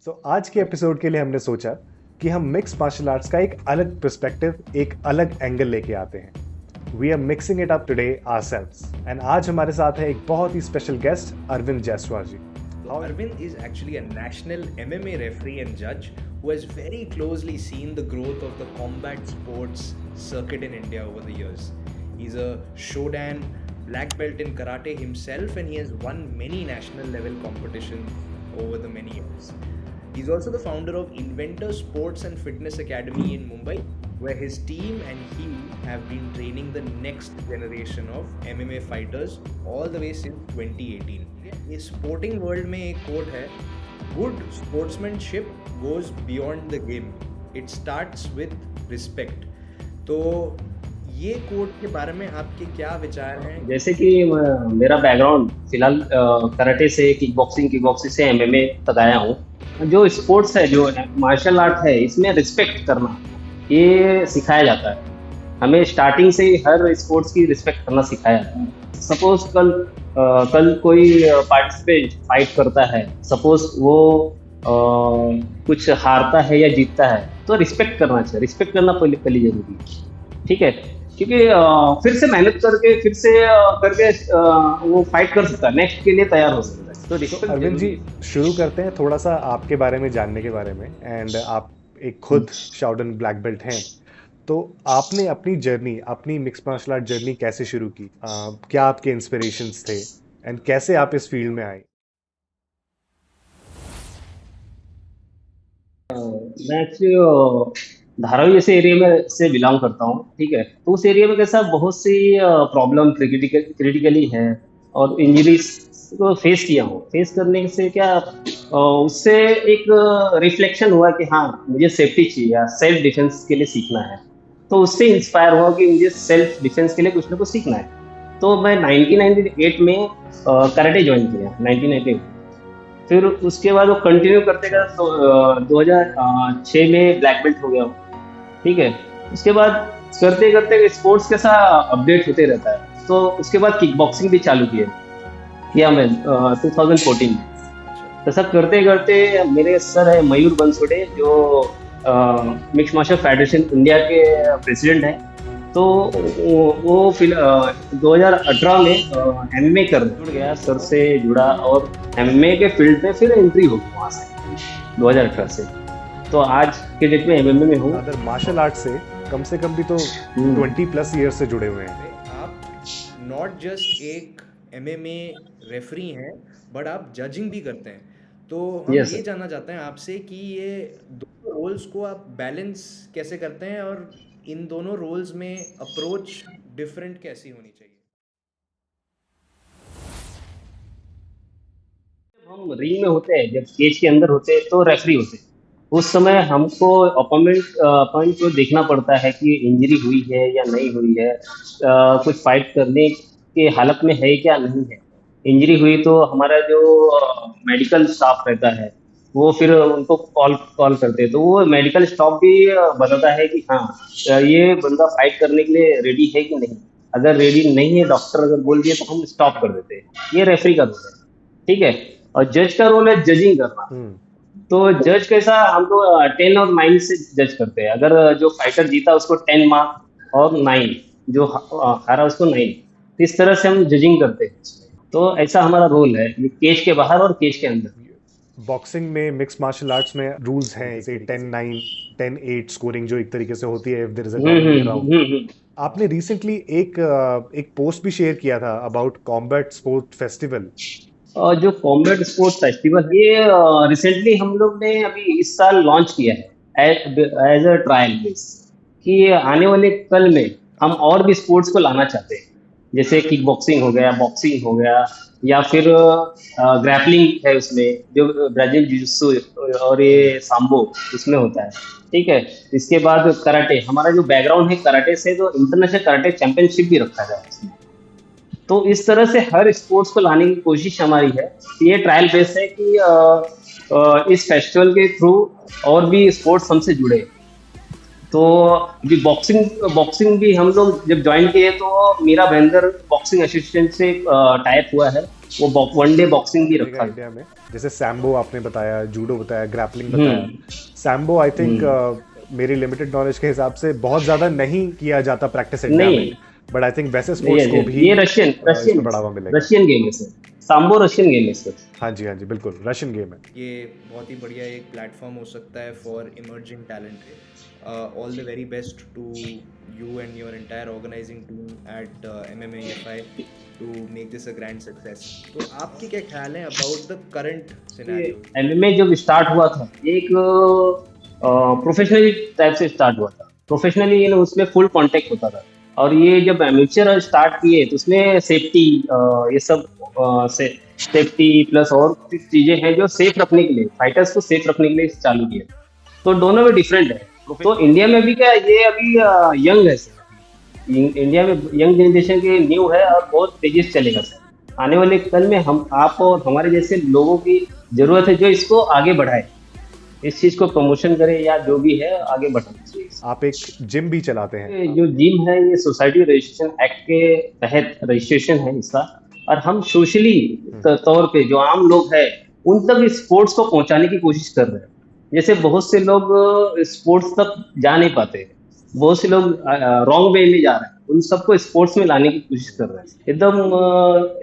आज के एपिसोड के लिए हमने सोचा कि हम मिक्स मार्शल आर्ट्स का एक अलग पर्सपेक्टिव, एक अलग एंगल लेके आते हैं। We are mixing it up today ourselves and आज हमारे साथ है एक बहुत ही special guest Arvind Jaiswal ji. Arvind is actually a national MMA referee and judge who has very closely seen the growth of the combat sports circuit in India over the years. He's a Shodan black belt in karate himself and he has won many national level competitions over the many years. He's also the founder of Inventor Sports and Fitness Academy in Mumbai, where his team and he have been training the next generation of MMA fighters all the way since 2018. ये sporting world में एक coat है, good sportsmanship goes beyond the game, it starts with respect. तो ये coat के बारे में आपके क्या विचार हैं? जैसे कि मेरा बैकग्राउंड फिलहाल कराटे से किक बॉक्सिंग से एमएमए तक आया हूँ। जो स्पोर्ट्स है, जो मार्शल आर्ट है, इसमें रिस्पेक्ट करना ये सिखाया जाता है। हमें स्टार्टिंग से ही हर स्पोर्ट्स की रिस्पेक्ट करना सिखाया जाता है। सपोज कल कोई पार्टिसिपेंट फाइट करता है, सपोज वो कुछ हारता है या जीतता है, तो रिस्पेक्ट करना चाहिए। रिस्पेक्ट करना पहले जरूरी है, ठीक है? क्योंकि फिर से मेहनत करके करके वो फाइट कर सकता है, नेक्स्ट के लिए तैयार हो सकता है। तो रिस्पेक्ट। अरविंद जी, शुरू करते हैं थोड़ा सा आपके बारे में जानने के बारे में। एंड आप एक खुद शाओडन ब्लैक बेल्ट हैं, तो आपने अपनी जर्नी, अपनी मिक्स मार्शल आर्ट जर्नी कैसे शुरू की? क्या आपके इंस्पिरेशंस थे एंड कैसे आप इस फील्ड में आए? मैं एक्चुअली धारावी जैसे एरिया में से बिलोंग करता हूँ, ठीक है? तो उस एरिया में कैसा बहुत सी प्रॉब्लम क्रिटिकली है और इंजरीज को फेस किया हूँ। फेस करने से क्या उससे एक रिफ्लेक्शन हुआ कि हाँ, मुझे सेफ्टी चाहिए या सेल्फ डिफेंस के लिए सीखना है। तो उससे इंस्पायर हुआ कि मुझे सेल्फ डिफेंस के लिए कुछ ना कुछ सीखना है। तो मैं 1998 में कराटे ज्वाइन किया, 1998। फिर उसके बाद वो कंटिन्यू करते करते तो 2006 में ब्लैक बेल्ट हो गया, ठीक है? उसके बाद करते करते स्पोर्ट्स कैसा अपडेट होते रहता है। तो उसके बाद किक बॉक्सिंग भी चालू किया मैं 2014 में। तो सब करते करते मेरे सर है मयूर बंसोड़े, जो मिक्स मार्शल फेडरेशन इंडिया के प्रेसिडेंट हैं। तो वो फिर 2018 में एमएमए कर जुड़ गया, सर से जुड़ा और एमएमए के फील्ड में फिर एंट्री हो गई वहाँ से 2018 से। तो आज के डेट में एमएमए में हूँ। अदर मार्शल आर्ट से कम भी तो 20+ ईयर से जुड़े हुए हैं। आप नॉट जस्ट एक MMA रेफरी हैं, बट आप जजिंग भी करते हैं। तो हम Yes, ये sir. जानना चाहते हैं आपसे कि ये दोनों रोल्स को आप बैलेंस कैसे करते हैं और इन दोनों रोल्स में अप्रोच डिफरेंट कैसी होनी चाहिए? हम रिंग में होते हैं, जब केज के अंदर होते हैं तो रेफरी होते हैं। उस समय हमको अपोनेंट को देखना पड़ता है कि इंजरी हुई है या नहीं हुई है, कुछ फाइट करने के हालत में है क्या नहीं है। इंजरी हुई तो हमारा जो मेडिकल स्टाफ रहता है, वो फिर उनको कॉल करते हैं। तो वो मेडिकल स्टाफ भी बताता है कि हाँ, ये बंदा फाइट करने के लिए रेडी है कि नहीं। अगर रेडी नहीं है, डॉक्टर अगर बोल दिए, तो हम स्टॉप कर देते हैं। ये रेफरी का रोल है, ठीक है? और जज का रोल है जजिंग करना। तो जज कैसा, हम तो 10 और 9 से जज करते हैं। अगर जो फाइटर जीता उसको 10 मार्क और 9, जो हारा उसको 9। तो इस तरह से हम जजिंग करते हैं। तो ऐसा हमारा रोल है, ये केज के बाहर और केज के अंदर। बॉक्सिंग में, मिक्स मार्शल आर्ट्स में रूल्स हैं, जैसे 10-9, 10-8 स्कोरिंग जो एक तरीके से होती है if there is a down round. आपने रिसेंटली एक पोस्ट भी शेयर किया था अबाउट कॉम्बैट स्पोर्ट फेस्टिवल। और जो कॉम्बैट स्पोर्ट्स फेस्टिवल, ये रिसेंटली हम लोग ने अभी इस साल लॉन्च किया है एज अ ट्रायल बेस, कि आने वाले कल में हम और भी स्पोर्ट्स को लाना चाहते हैं। जैसे किक बॉक्सिंग हो गया, बॉक्सिंग हो गया, या फिर ग्रैपलिंग है उसमें, जो ब्राजील जिजित्सु और ये सांबो उसमें होता है, ठीक है? इसके बाद कराटे, हमारा जो बैकग्राउंड है कराटे से, तो इंटरनेशनल कराटे चैंपियनशिप भी रखा जाए इसमें। तो इस तरह से हर स्पोर्ट्स को लाने की कोशिश हमारी है। ये ट्रायल बेस है कि इस फेस्टिवल के थ्रू और भी स्पोर्ट्स हमसे जुड़े। तो अभी बॉक्सिंग बॉक्सिंग भी हम लोग जब ज्वाइन किए तो मीरा भाईंदर बॉक्सिंग एसोसिएशन से टाइप हुआ है। वो वन डे बॉक्सिंग भी रहेगा रखा है। इंडिया में। जैसे सैम्बो आपने बताया, जूडो बताया, ग्रैपलिंग बताया। हम्म। सैम्बो आई थिंक हम्म। मेरी लिमिटेड नॉलेज के हिसाब से बहुत ज़्यादा नहीं किया जाता प्रैक्टिस इंडिया में, नहीं, बट आई थिंक वैसे ये स्पोर्ट्स को भी ये रशियन इस रशियन पे बढ़ावा मिलेगा। रशियन गेम है सर। सांबो रशियन गेम है सर। हाँ जी, हाँ जी, बिल्कुल रशियन गेम है। ये बहुत ही बढ़िया एक प्लेटफॉर्म हो सकता है for emerging talent. All the very best to you and your entire organizing team at MMAFI to make this a grand success. तो आपके क्या ख्याल हैं about the current scenario? MMA जब स्टार्ट हुआ था, एक प्रोफेशनल टाइप से स्टार्ट हुआ था। प्रोफेशनली उसमें फुल कांटेक्ट होता था। और ये जब एमेच्योर स्टार्ट किए तो उसमें सेफ्टी, ये सब सेफ्टी प्लस और चीजें हैं जो सेफ रखने के लिए, फाइटर्स को सेफ रखने के लिए चालू किया। तो दोनों में डिफरेंट है। तो इंडिया में भी क्या ये अभी यंग है सर। इंडिया में यंग जनरेशन के न्यू है और बहुत तेजी से चलेगा सर। आने वाले कल में हम आप और हमारे जैसे लोगों की जरूरत है जो इसको आगे बढ़ाए, इस चीज को प्रमोशन करे या जो भी है आगे बढ़ाना चाहिए। आप एक जिम भी चलाते हैं। ये जो जिम है ये सोसाइटी रजिस्ट्रेशन एक्ट के तहत रजिस्ट्रेशन है इसका। और हम सोशली तौर पे जो आम लोग हैं उन तक इस स्पोर्ट्स को पहुंचाने की कोशिश कर रहे हैं। जैसे बहुत से लोग स्पोर्ट्स तक जा नहीं पाते, बहुत से लोग रॉन्ग वे में जा रहे हैं, उन सबको स्पोर्ट्स में लाने की कोशिश कर रहे हैं। एकदम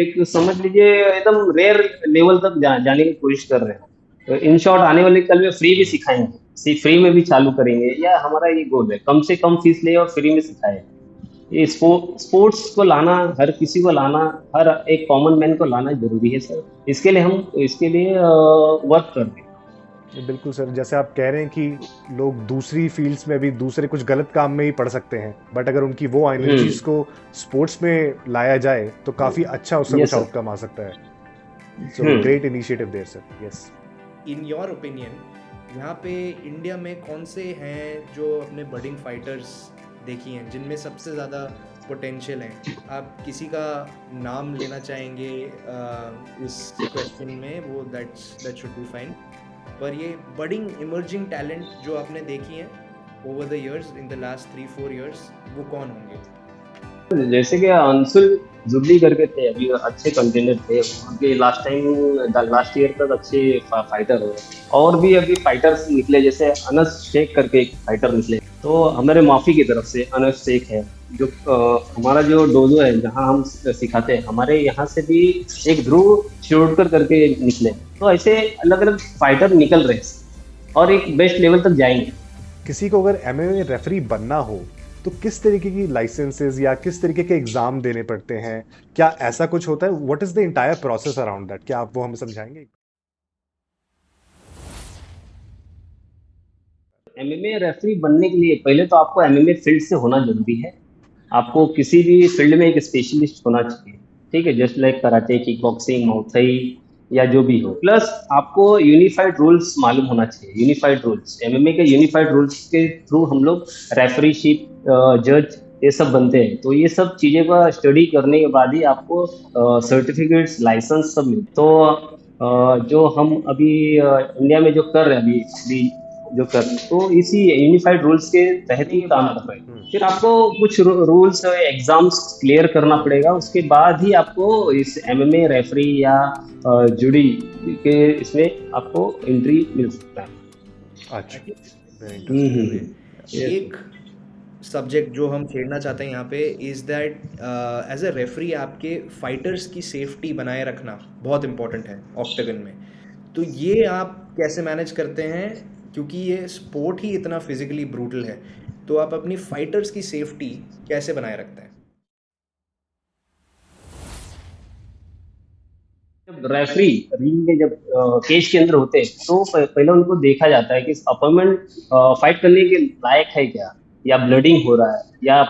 एक समझ लीजिए एकदम रेयर लेवल तक जाने की कोशिश कर रहे हैं। तो इन शॉर्ट आने वाले कल में फ्री भी सिखाएंगे, फ्री में भी चालू करेंगे, या हमारा ये गोल है कम से कम फीस ले और फ्री में सिखाए। ये स्पोर्ट्स को लाना, हर किसी को लाना, हर एक कॉमन मैन को लाना जरूरी है सर। इसके लिए हम इसके लिए वर्क कर रहे हैं। बिल्कुल सर, जैसे आप कह रहे हैं कि लोग दूसरी फील्ड्स में भी दूसरे कुछ गलत काम में ही पढ़ सकते हैं, बट अगर उनकी वो एनर्जीज को स्पोर्ट्स में लाया जाए तो काफी अच्छा उससे यस कुछ सर। आउटकम आ सकता है। So great initiative there sir. Yes. In your opinion यहाँ पे इंडिया में कौन से हैं जो अपने बडिंग फाइटर्स देखी हैं जिनमें सबसे ज़्यादा पोटेंशियल है? आप किसी का नाम लेना चाहेंगे इस क्वेश्चन में, वो दैट शुड बी फाइन। पर ये बडिंग इमर्जिंग टैलेंट जो आपने देखी हैं over the years, in the last 3-4 years, वो कौन होंगे? जैसे कि अंशुल जुबली करके थे, अभी अच्छे कंटेंडर थे। उनके लास्ट ईयर तक अच्छे फाइटर हुए। और भी अभी फाइटर्स निकले, जैसे अनस शेख करके एक फाइटर निकले। तो हमारे माफी की तरफ से अनस शेख है जो हमारा जो डोजो है जहाँ हम सिखाते हैं, हमारे यहाँ से भी एक ध्रुव शिरोडकर करके निकले। तो ऐसे अलग अलग फाइटर निकल रहे हैं और एक बेस्ट लेवल तक जाएंगे। किसी को अगर एमएमए रेफरी बनना हो तो किस तरीके की लाइसेंसेस या किस तरीके के एग्जाम देने पड़ते हैं? क्या ऐसा कुछ होता है? What is the entire process around that? क्या आप वो हमें समझाएंगे? एमएमए रेफरी बनने के लिए पहले तो आपको एमएमए फील्ड से होना जरूरी है। आपको किसी भी फील्ड में एक स्पेशलिस्ट होना चाहिए, ठीक है, just like karate, kick boxing, Muay Thai या जो भी हो। प्लस आपको यूनिफाइड रूल्स मालूम होना चाहिए। यूनिफाइड रूल्स, एमएमए के यूनिफाइड रूल्स के थ्रू हम लोग रेफरीशिप, जज, ये सब बनते हैं। तो ये सब चीजें का स्टडी करने के बाद ही आपको सर्टिफिकेट्स, लाइसेंस सब मिलते। तो जो हम अभी इंडिया में जो कर रहे हैं, अभी जो कर, तो इसी यूनिफाइड रूल्स के तहत ही काम कर रहे हैं। फिर आपको कुछ रूल्स एग्जाम्स क्लियर करना पड़ेगा, उसके बाद ही आपको इस एमएमए रेफरी या जुडी के इसमें आपको एंट्री मिल सकता है। अच्छा, वेरी इंटरेस्टिंग। एक सब्जेक्ट जो हम छेड़ना चाहते हैं यहाँ पे is that as a referee आपके फाइटर्स की सेफ्टी बनाए रखना बहुत इंपॉर्टेंट है ऑक्टेगन में। तो ये आप कैसे मैनेज करते हैं, क्योंकि ये स्पोर्ट ही इतना फिजिकली ब्रूटल है, तो आप अपनी फाइटर्स की सेफ्टी कैसे बनाए रखते हैं? जब रेफरी रिंग में जब केज के अंदर होते हैं तो पहले उनको देखा जाता है कि अपोनेंट फाइट करने के लायक है क्या, या ब्लडिंग हो रहा है, या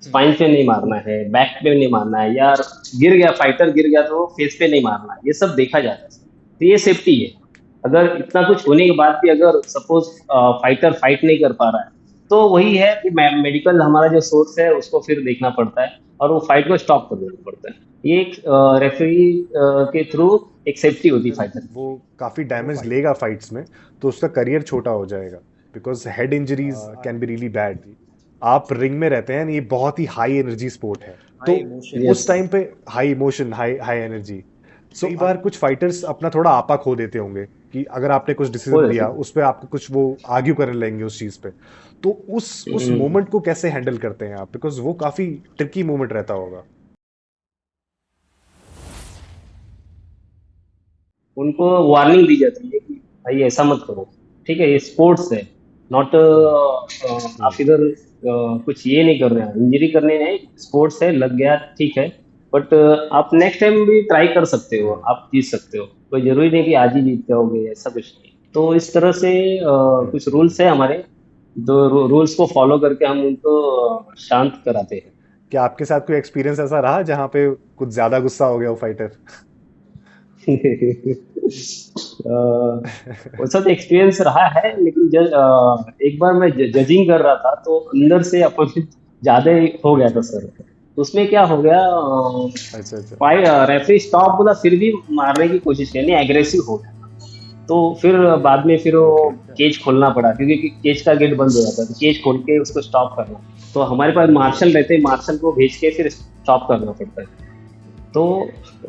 स्पाइन पे नहीं मारना है, बैक पे नहीं मारना है, या गिर गया, फाइटर गिर गया तो फेस पे नहीं मारना है। ये सब देखा जाता है। तो ये सेफ्टी है। अगर इतना कुछ होने के बाद भी अगर सपोज फाइटर फाइट नहीं कर पा रहा है तो वही है कि मेडिकल हमारा जो सोर्स है उसको फिर देखना पड़ता है और वो फाइट को स्टॉप कर देना पड़ता है। ये एक रेफरी के थ्रू एक सेफ्टी होती है फाइटर। वो काफी डैमेज लेगा फाइट्स में, तो उसका करियर छोटा हो जाएगा। Because head injuries can be really bad. आप रिंग में रहते हैं, ये बहुत ही हाई एनर्जी स्पोर्ट है, तो हाई इमोशन। यस उस टाइम पे high emotion, high high energy, कई बार कुछ फाइटर्स अपना थोड़ा आपा खो देते होंगे कि अगर आपने कुछ हो डिसीजन जाता दिया है। उस पर आपको कुछ वो आर्ग्यू करने लगेंगे उस चीज पे। तो उस हम्म, मोमेंट को कैसे हैंडल करते हैं आप, बिकॉज वो काफी ट्रिकी मोमेंट रहता होगा। उनको वार्निंग दी जाती है कि भाई ऐसा मत करो, ठीक है, ये स्पोर्ट्स है, नॉट हम्म, आप इधर कुछ ये नहीं कर रहे हैं, इंजरी करने नहीं, स्पोर्ट्स है, लग गया ठीक है, बट आप नेक्स्ट टाइम भी ट्राई कर सकते हो, हम्म, आप जीत सकते हो, कोई जरूरी नहीं कि आज ही जीत जाओगे, ऐसा कुछ नहीं। तो इस तरह से कुछ रूल्स है हमारे, तो रूल्स को फॉलो करके हम उनको शांत कराते हैं। क्या आपके साथ कोई एक्सपीरियंस ऐसा रहा जहाँ पे कुछ ज्यादा गुस्सा हो गया वो फाइटर? वो सब एक्सपीरियंस रहा है, लेकिन एक बार मैं जजिंग कर रहा था तो अंदर से अपोजिट ज्यादा ही हो गया था सर। तो उसमें क्या हो गया, अच्छा अच्छा। भाई रेफरी स्टॉप बोला फिर भी मारने की कोशिश की, एग्रेसिव हो गया। तो फिर बाद में फिर वो ओके। केज खोलना पड़ा, क्योंकि केज का गेट बंद हो जाता है, तो केज खोल के उसको स्टॉप करना। तो हमारे पास मार्शल रहते हैं, मार्शल को भेज के फिर स्टॉप करना पड़ता है। तो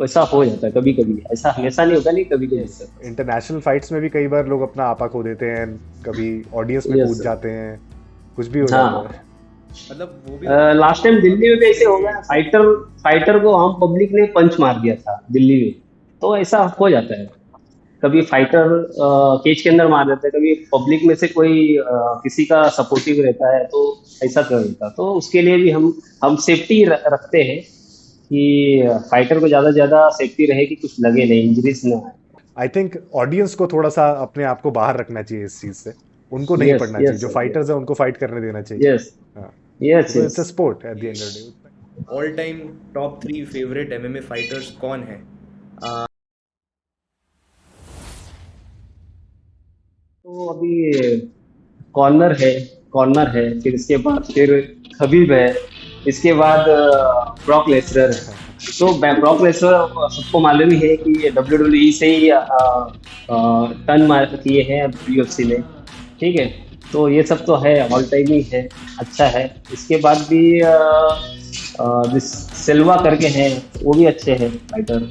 ऐसा हो जाता है कभी कभी, ऐसा हमेशा नहीं होता, नहीं कभी कभी यस, होता है। इंटरनेशनल फाइट्स में भी कई बार लोग अपना आपा खो देते हैं, कभी ऑडियंस में यस कूद सर। जाते हैं, कुछ भी हो जाता हाँ, है। मतलब वो भी होता है लास्ट टाइम कि दिल्ली में भी ऐसे हो जैसे गया, फाइटर फाइटर को हम पब्लिक ने पंच मार दिया था दिल्ली में। तो ऐसा हो जाता है, कभी फाइटर केज के अंदर मार देता है, कभी पब्लिक में से कोई किसी का सपोर्टिव रहता है तो ऐसा कर देता है। तो उसके लिए भी हम सेफ्टी रखते हैं कि फाइटर को ज्यादा से ज्यादा सेफ्टी रहे, कि कुछ लगे नहीं, इंजरीज ना आए। आई थिंक ऑडियंस को थोड़ा सा अपने आप को बाहर रखना चाहिए इस चीज से, उनको नहीं यस पढ़ना चाहिए, यस जो सर, फाइटर्स यस है उनको फाइट करने देना चाहिए। यस हाँ, yes because it's yes. A sport at the end of the day. All time top 3 favourite MMA fighters कौन है? तो अभी कॉर्नर है, कॉर्नर है, फिर इसके बाद फिर खबीब है, इसके बाद ब्रॉक लेसनर है। तो ब्रॉक लेसनर सबको मालूम ही है कि WWE से ही टर्न मार किए हैं UFC में, ठीक है। तो ये सब तो है, ऑल टाइम ही है, अच्छा है। इसके बाद भी जिस सिल्वा करके हैं, वो भी अच्छे हैं fighter.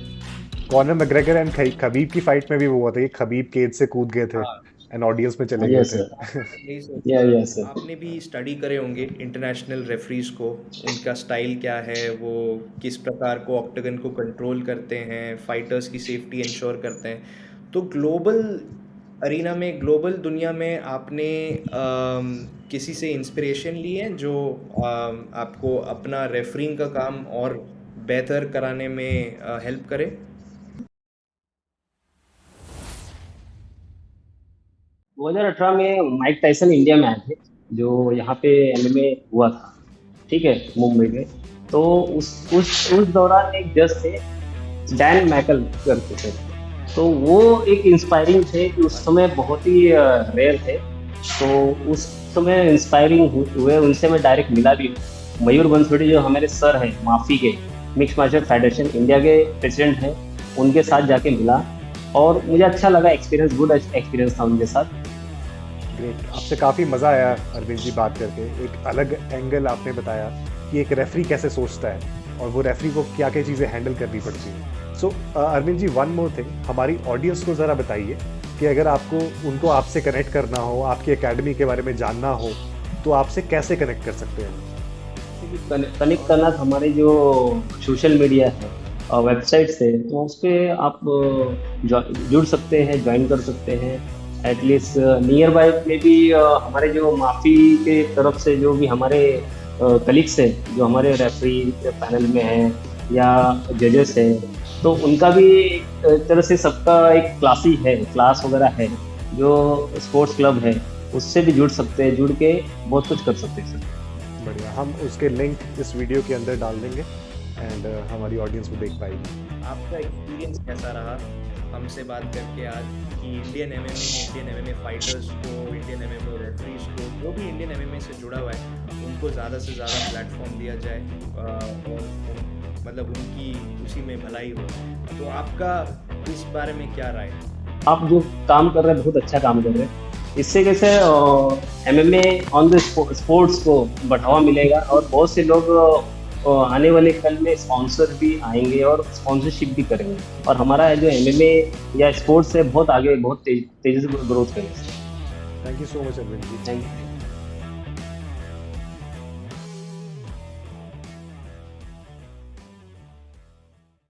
Conor McGregor and Khabib की फाइट में भी वो हुआ था कि खबीब केज से कूद गए थे हाँ, एंड ऑडियंस में चले गए यस थे। सर। यही सोच या रहा यस था। सर। आपने भी स्टडी करे होंगे इंटरनेशनल रेफरीज को, उनका स्टाइल क्या है, वो किस प्रकार को ऑक्टागन को कंट्रोल करते हैं, फाइटर्स की सेफ्टी इंश्योर करते हैं। तो ग्लोबल अरीना में, ग्लोबल दुनिया में आपने किसी से इंस्पिरेशन ली है जो आपको अपना रेफरिंग का काम और बेहतर कराने में हेल्प करे? 2018 में माइक टाइसन इंडिया में आए थे, जो यहाँ पे MMA हुआ था, ठीक है, मुंबई में। तो उस दौरान एक जज थे, डैन मैकल करते थे। तो वो एक इंस्पायरिंग थे, कि उस समय बहुत ही रेयर थे। तो उस समय इंस्पायरिंग हुए, उनसे मैं डायरेक्ट मिला भी हूँ। मयूर बंसोड़ी जो हमारे सर हैं माफी के, मिक्स मार्शल फेडरेशन इंडिया के प्रेसिडेंट हैं, उनके साथ जाके मिला, और मुझे अच्छा लगा, एक्सपीरियंस गुड एक्सपीरियंस था उनके साथ। ग्रेट, आपसे काफ़ी मज़ा आया अरविंद जी बात करके। एक अलग एंगल आपने बताया कि एक रेफरी कैसे सोचता है और वो रेफरी को क्या क्या चीज़ें हैंडल करनी पड़ती हैं। सो Arvind ji, one more thing, हमारी ऑडियंस को ज़रा बताइए कि अगर आपको उनको आपसे कनेक्ट करना हो, आपकी एकेडमी के बारे में जानना हो, तो आपसे कैसे कनेक्ट कर सकते हैं? कनेक्ट करना था हमारे जो सोशल मीडिया है और वेबसाइट से, तो उस पर आप जुड़ सकते हैं, ज्वाइन कर सकते हैं। एटलीस्ट नियर बाय में भी हमारे जो माफी के तरफ से जो भी हमारे कलीग्स हैं, जो हमारे रेफरी पैनल में हैं या जजेस हैं, तो उनका भी एक तरह से सबका एक क्लास वगैरह है, जो स्पोर्ट्स क्लब है, उससे भी जुड़ सकते हैं, जुड़ के बहुत कुछ कर सकते हैं सर। बढ़िया, हम उसके लिंक इस वीडियो के अंदर डाल देंगे एंड हमारी ऑडियंस वो देख पाएगी। आपका एक्सपीरियंस कैसा रहा हमसे बात करके आज, कि इंडियन एमएमए फाइटर्स को, इंडियन एमएमए रेफरीज को, जो भी इंडियन एमएमए से जुड़ा हुआ है, उनको ज़्यादा से ज़्यादा प्लेटफॉर्म दिया जाए और मतलब उनकी उसी में भलाई हो। तो आपका इस बारे में क्या राय है? आप जो काम कर रहे हैं बहुत अच्छा काम कर रहे हैं, इससे कैसे MMA ऑन द स्पोर्ट्स को बढ़ावा मिलेगा और बहुत से लोग आने वाले कल में स्पॉन्सर भी आएंगे और स्पॉन्सरशिप भी करेंगे और हमारा जो MMA या स्पोर्ट्स है बहुत आगे बहुत तेजी से ग्रोथ करेगा। Thank you so much Arvind ji. Thank you.